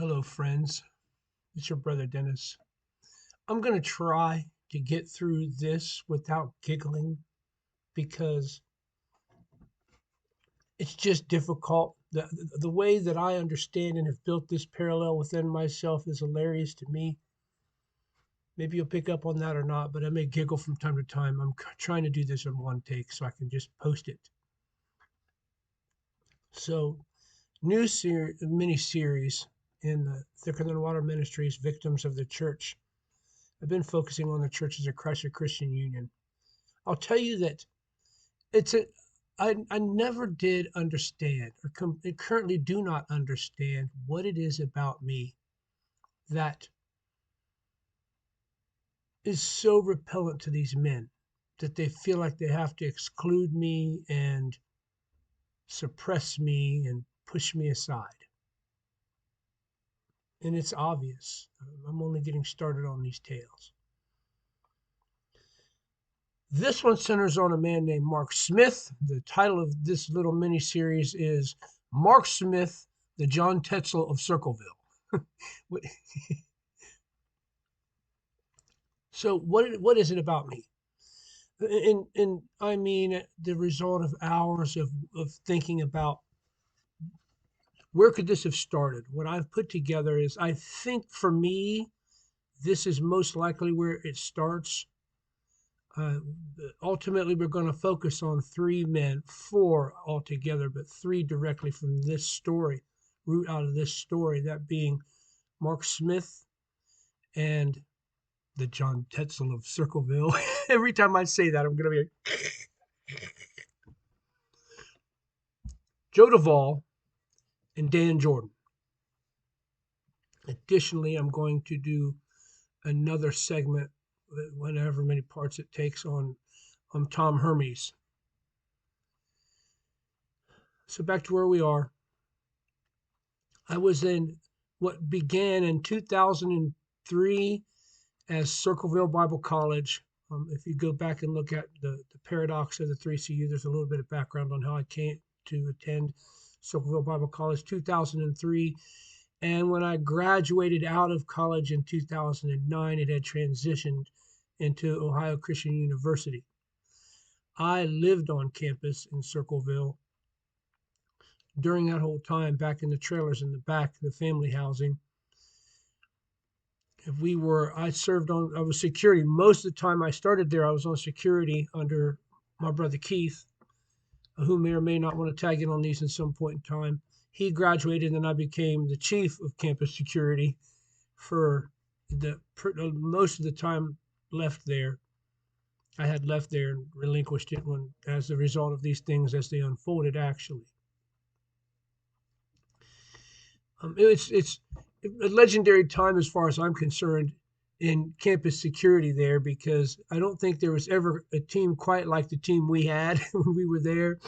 Hello, friends. It's your brother Dennis. I'm going to try to get through this without giggling because it's just difficult. The way that I understand and have built this parallel within myself is hilarious to me. Maybe you'll pick up on that or not, but I may giggle from time to time. I'm trying to do this in one take so I can just post it. So, mini series in the Thicker Than Water Ministries, Victims of the Church. I've been focusing on the Churches of Christ or Christian Union. I'll tell you that it's a I never did understand or currently do not understand what it is about me that is so repellent to these men that they feel like they have to exclude me and suppress me and push me aside. And it's obvious. I'm only getting started on these tales. This one centers on a man named Mark Smith. The title of this little mini series is Mark Smith, the John Tetzel of Circleville. So what is it about me? And I mean the result of hours of thinking about where could this have started. What I've put together is I think for me, this is most likely where it starts. Uh, Ultimately, we're going to focus on three men, four altogether, but three directly from this story, root out of this story, that being Mark Smith and the John Tetzel of Circleville. Every time I say that, I'm going to be like, Joe Duvall and Dan Jordan. Additionally, I'm going to do another segment, whenever many parts it takes, on Tom Hermes. So back to where we are. I was in what began in 2003 as Circleville Bible College. If you go back and look at the paradox of the 3CU, there's a little bit of background on how I came to attend Circleville Bible College, 2003. And when I graduated out of college in 2009, it had transitioned into Ohio Christian University. I lived on campus in Circleville during that whole time, back in the trailers in the back, the family housing. I was security. Most of the time I started there, I was on security under my brother Keith, who may or may not want to tag in on these at some point in time. He graduated and I became the chief of campus security for most of the time left there. I had left there and relinquished it as a result of these things as they unfolded, actually. It's a legendary time as far as I'm concerned in campus security there, because I don't think there was ever a team quite like the team we had when we were there.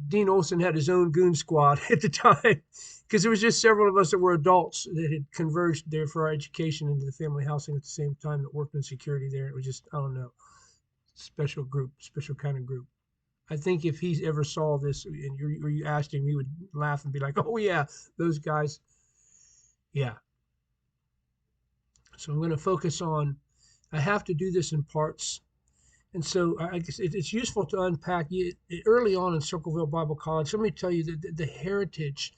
Dean Olson had his own goon squad at the time, because there was just several of us that were adults that had converged there for our education into the family housing at the same time that worked in security there. It was just, I don't know, special group, special kind of group. I think if he ever saw this and you asked him, he would laugh and be like, "Oh yeah, those guys." Yeah. So I'm going to focus on. I have to do this in parts, and so I guess it's useful to unpack early on in Circleville Bible College. Let me tell you the heritage.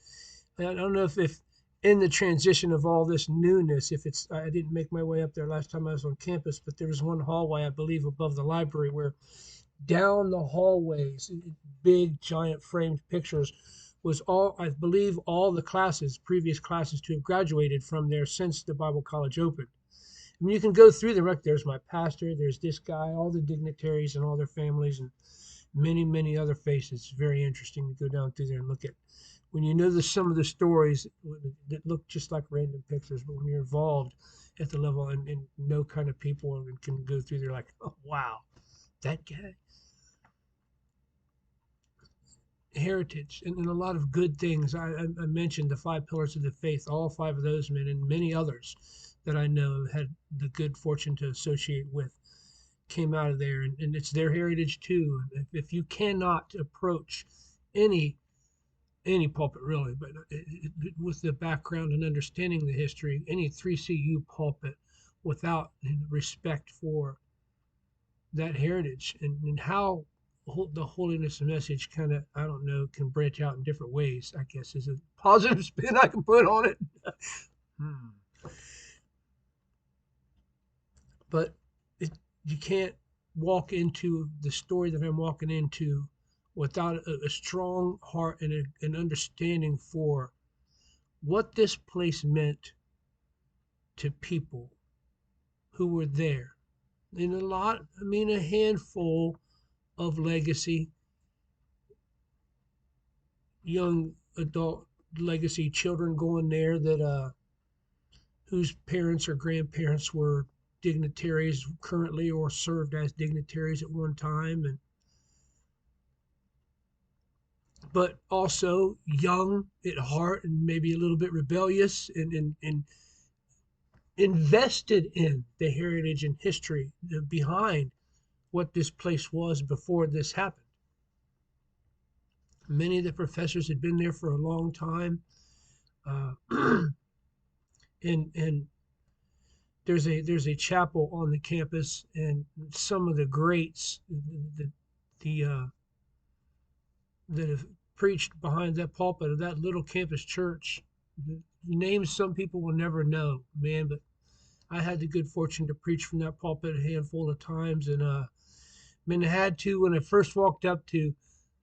I don't know if in the transition of all this newness, if it's I didn't make my way up there last time I was on campus, but there was one hallway I believe above the library where down the hallways, big giant framed pictures, was I believe, all the previous classes to have graduated from there since the Bible College opened. I mean, you can go through them. Right, there's my pastor, there's this guy, all the dignitaries and all their families, and many, many other faces. It's very interesting to go down through there and look at. When you know some of the stories that look just like random pictures, but when you're involved at the level and know kind of people and can go through there like, oh, wow, that guy. Heritage and a lot of good things. I mentioned the five pillars of the faith, all five of those men and many others that I know had the good fortune to associate with came out of there, and it's their heritage too. If you cannot approach any any pulpit really, but with the background and understanding the history, any 3CU pulpit without respect for that heritage and how the holiness message kind of, I don't know, can branch out in different ways, I guess is a positive spin I can put on it. Hmm. But you can't walk into the story that I'm walking into without a strong heart and an understanding for what this place meant to people who were there. And a handful of legacy, young adult legacy children going there that whose parents or grandparents were dignitaries currently or served as dignitaries at one time, and but also young at heart and maybe a little bit rebellious and invested in the heritage and history behind what this place was before this happened. Many of the professors had been there for a long time, uh, and there's a chapel on the campus, and some of the greats the, the that have preached behind that pulpit of that little campus church. The names some people will never know, man, but I had the good fortune to preach from that pulpit a handful of times, and I had to when I first walked up to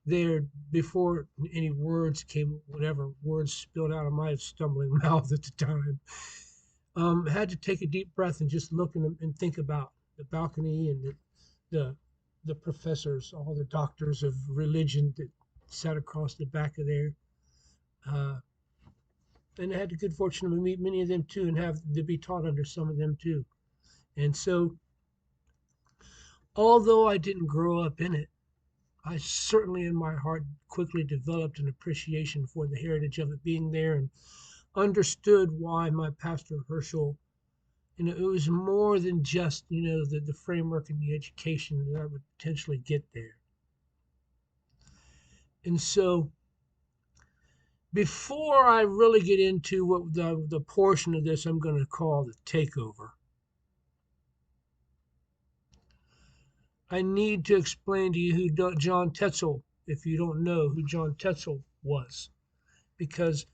there before any words came, whatever words spilled out of my stumbling mouth at the time. Had to take a deep breath and just look and think about the balcony and the the professors, all the doctors of religion that sat across the back of there. Uh, and I had the good fortune to meet many of them too and have to be taught under some of them too. And so, although I didn't grow up in it, I certainly in my heart quickly developed an appreciation for the heritage of it being there and understood why my pastor Herschel, it was more than just, the framework and the education that I would potentially get there. And so before I really get into what the portion of this I'm going to call the takeover, I need to explain to you who John Tetzel, if you don't know who John Tetzel was, because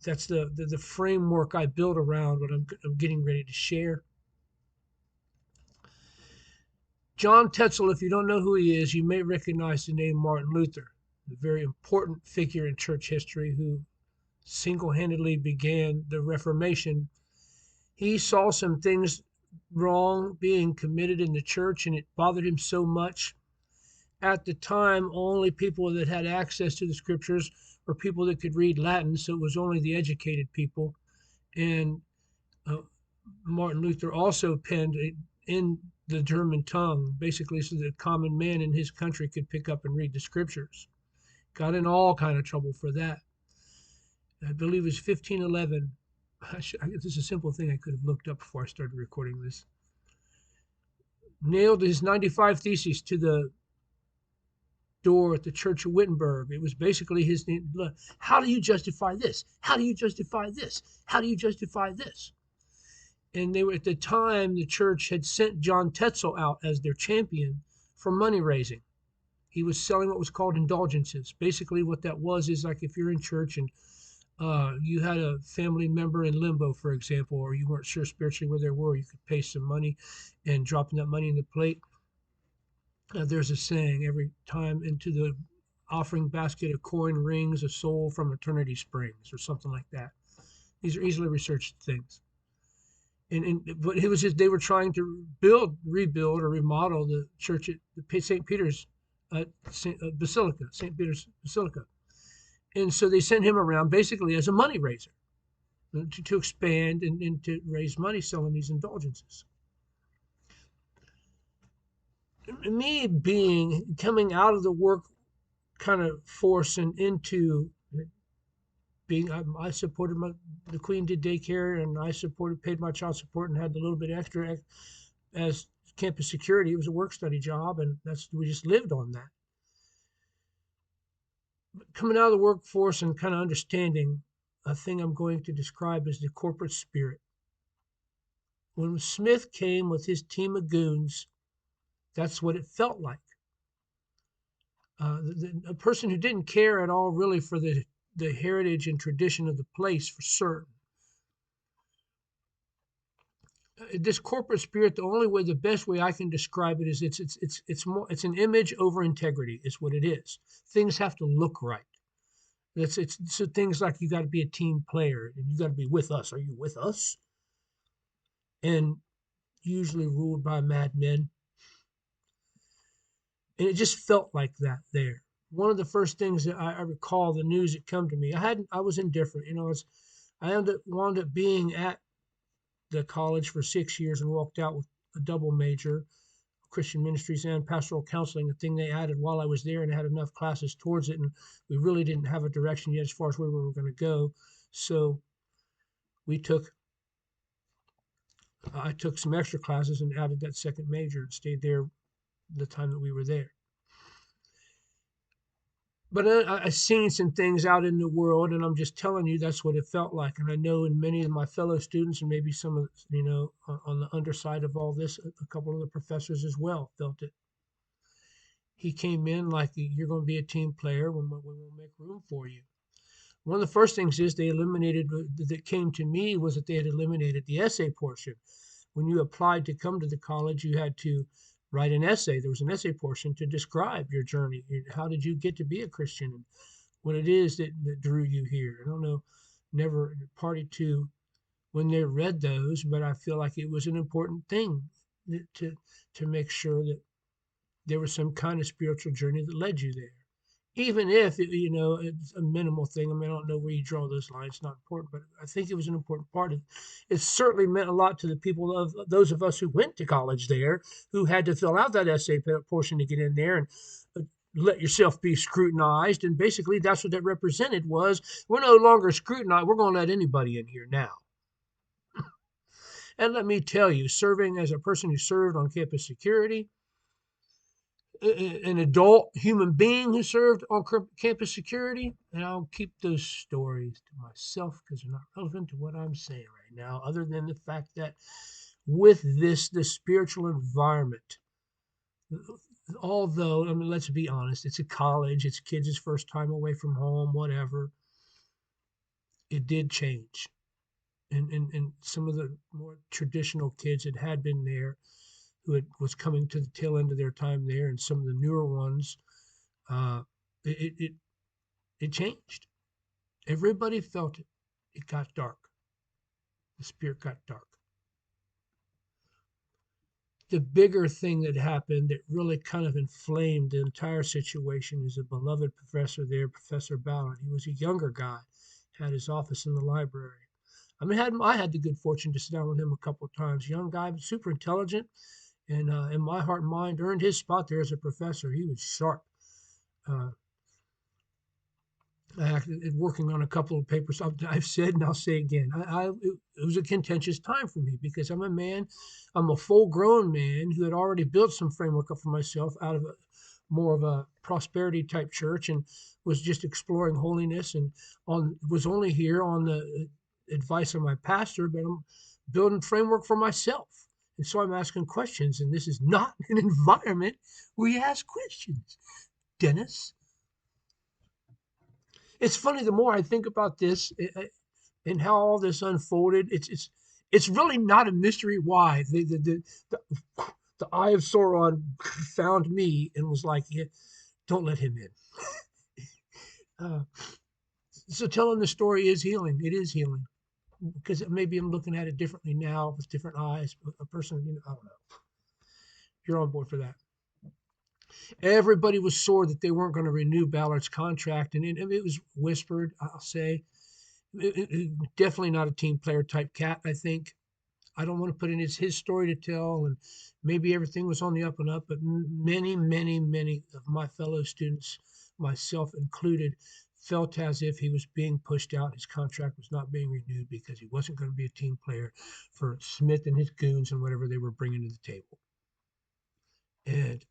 that's the framework I built around what I'm getting ready to share. John Tetzel, if you don't know who he is, you may recognize the name Martin Luther, a very important figure in church history who single-handedly began the Reformation. He saw some things wrong being committed in the church, and it bothered him so much. At the time, only people that had access to the scriptures were people that could read Latin, so it was only the educated people. And uh, Martin Luther also penned in the German tongue, basically so that a common man in his country could pick up and read the scriptures. Got in all kind of trouble for that. I believe it was 1511. This is a simple thing I could have looked up before I started recording this. Nailed his 95 Theses to the door at the Church of Wittenberg. It was basically his name. How do you justify this? How do you justify this? How do you justify this? And they were at the time the church had sent John Tetzel out as their champion for money raising. He was selling what was called indulgences. Basically, what that was is like if you're in church and you had a family member in limbo, for example, or you weren't sure spiritually where they were, you could pay some money and dropping that money in the plate. There's a saying, every time into the offering basket a coin rings a soul from eternity springs, or something like that. These are easily researched things. But it was just they were trying to rebuild, or remodel the church at St. Peter's Basilica, St. Peter's Basilica. And so they sent him around basically as a money raiser to expand and to raise money selling these indulgences. Me coming out of the work kind of force and into being, I supported the Queen did daycare, and I paid my child support and had a little bit extra as campus security. It was a work study job, and we just lived on that. Coming out of the workforce and kind of understanding a thing I'm going to describe as the corporate spirit. When Smith came with his team of goons, that's what it felt like. A person who didn't care at all really for the heritage and tradition of the place for certain. This corporate spirit, the only way, the best way I can describe it is it's an image over integrity is what it is. Things have to look right. It's so things like you got to be a team player and you got to be with us. Are you with us? And usually ruled by madmen. And it just felt like that there. One of the first things that I recall the news that come to me, I was indifferent. I wound up being at the college for 6 years and walked out with a double major, Christian ministries and pastoral counseling, a thing they added while I was there, and I had enough classes towards it, and we really didn't have a direction yet as far as where we were going to go. So we took I took some extra classes and added that second major and stayed there the time that we were there. But I seen some things out in the world, and I'm just telling you that's what it felt like. And I know in many of my fellow students, and maybe some of on the underside of all this, a couple of the professors as well felt it. He came in like you're going to be a team player when we will make room for you. One of the first things is they eliminated that came to me was that they had eliminated the essay portion. When you applied to come to the college, you had to write an essay. There was an essay portion to describe your journey. How did you get to be a Christian and what it is that drew you here? I don't know, never party to when they read those, but I feel like it was an important thing to to make sure that there was some kind of spiritual journey that led you there. Even if it's a minimal thing. I mean, I don't know where you draw those lines. It's not important, but I think it was an important part of it. It certainly meant a lot to the people of those of us who went to college there, who had to fill out that essay portion to get in there and let yourself be scrutinized. And basically, that's what that represented was we're no longer scrutinized. We're going to let anybody in here now. And let me tell you, serving as a person who served on campus security, an adult human being who served on campus security, and I'll keep those stories to myself because they're not relevant to what I'm saying right now, other than the fact that with the spiritual environment, although, I mean, let's be honest, it's a college, it's kids' first time away from home, whatever, it did change. And some of the more traditional kids that had been there was coming to the tail end of their time there, and some of the newer ones, uh, it, it it changed. Everybody felt it. It got dark. The spirit got dark. The bigger thing that happened that really kind of inflamed the entire situation is a beloved professor there, Professor Ballard. He was a younger guy, had his office in the library. I mean, I had the good fortune to sit down with him a couple of times. Young guy, but super intelligent, and in my heart and mind, earned his spot there as a professor. He was sharp. Uh, working on a couple of papers I've said, and I'll say again, it was a contentious time for me because I'm a full grown man who had already built some framework up for myself out of more of a prosperity type church and was just exploring holiness and was only here on the advice of my pastor, but I'm building framework for myself. And so I'm asking questions, and this is not an environment where you ask questions, Dennis. It's funny, the more I think about this and how all this unfolded, it's really not a mystery why the, the eye of Sauron found me and was like, yeah, don't let him in. Uh, so telling the story is healing. It is healing because maybe I'm looking at it differently now with different eyes. A person, I don't know. You're on board for that. Everybody was sore that they weren't going to renew Ballard's contract, and it was whispered, I'll say, definitely not a team player type cat, I think. I don't want to put in his story to tell, and maybe everything was on the up and up, but many, many, many of my fellow students, myself included, felt as if he was being pushed out. His contract was not being renewed because he wasn't going to be a team player for Smith and his goons and whatever they were bringing to the table. And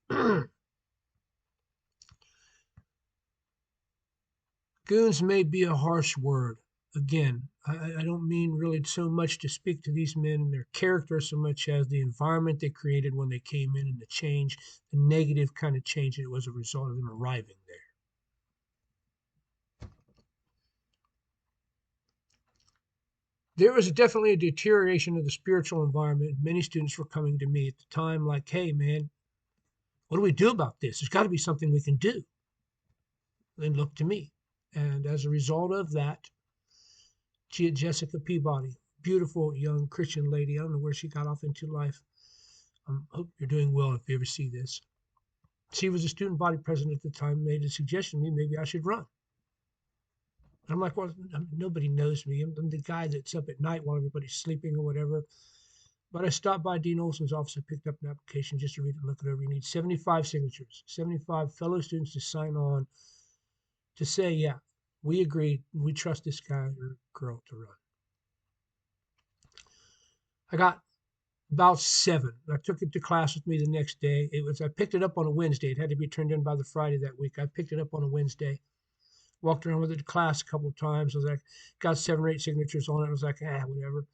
Goons may be a harsh word. Again, I don't mean really so much to speak to these men and their character so much as the environment they created when they came in and the change, the negative kind of change that was a result of them arriving there. There was definitely a deterioration of the spiritual environment. Many students were coming to me at the time like, hey, man, what do we do about this? There's got to be something we can do. And look to me. And as a result of that, Jessica Peabody, beautiful young Christian lady. I don't know where she got off into life. Hope you're doing well if you ever see this. She was a student body president at the time, made a suggestion to me maybe I should run. I'm like, well, nobody knows me. I'm the guy that's up at night while everybody's sleeping or whatever. But I stopped by Dean Olson's office. I picked up an application just to read it and look it over. You need 75 signatures, 75 fellow students to sign on to say, yeah, we agree. We trust this guy or girl to run. I got about 7. I took it to class with me the next day. I picked it up on a Wednesday. It had to be turned in by the Friday that week. I picked it up on a Wednesday. Walked around with it to class a couple of times. I was like, got 7 or 8 signatures on it. I was like, whatever.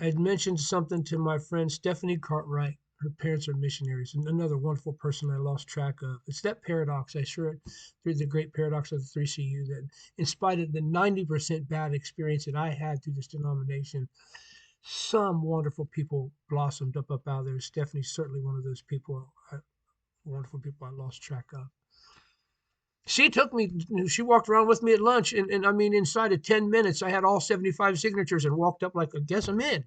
I had mentioned something to my friend Stephanie Cartwright. Her parents are missionaries, and another wonderful person I lost track of. It's that paradox. I sure through the great paradox of the 3CU that, in spite of the 90% bad experience that I had through this denomination, some wonderful people blossomed up out of there. Stephanie's certainly one of those people, wonderful people I lost track of. She took me, she walked around with me at lunch, and I mean, inside of 10 minutes, I had all 75 signatures and walked up like, I guess I'm in.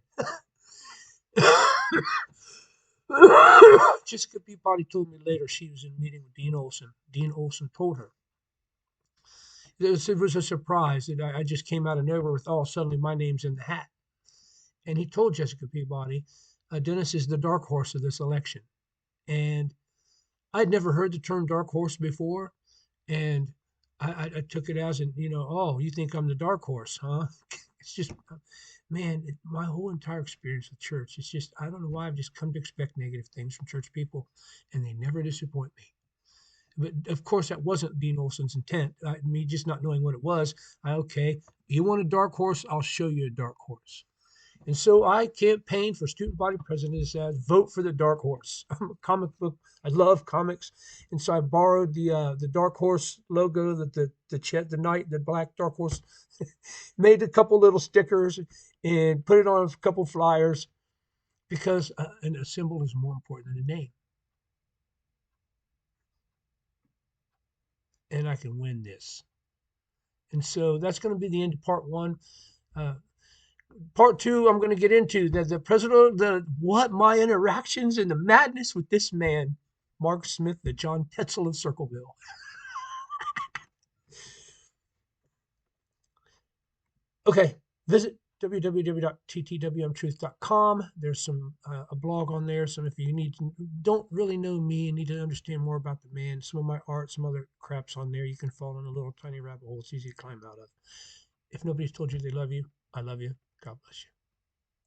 Jessica Peabody told me later she was in a meeting with Dean Olson. Dean Olson told her. It was a surprise that I just came out of nowhere with, suddenly my name's in the hat. And he told Jessica Peabody, Dennis is the dark horse of this election. And I'd never heard the term dark horse before. And I took it as, you think I'm the dark horse, huh? It's just, man, my whole entire experience with church, it's just, I don't know why I've just come to expect negative things from church people, and they never disappoint me. But of course, that wasn't Dean Olson's intent. Me just not knowing what it was. Okay, you want a dark horse? I'll show you a dark horse. And so I campaigned for student body president as vote for the dark horse. I'm a comic book. I love comics, and so I borrowed the dark horse logo that the black dark horse, made a couple little stickers and put it on a couple flyers because and a symbol is more important than a name. And I can win this. And so that's going to be the end of part 1. Part 2, I'm going to get into the president, my interactions and the madness with this man, Mark Smith, the John Tetzel of Circleville. Okay, visit www.ttwmtruth.com. There's a blog on there. Some if you don't really know me and need to understand more about the man, some of my art, some other crap's on there. You can fall in a little tiny rabbit hole. It's easy to climb out of. If nobody's told you they love you, I love you. God bless you.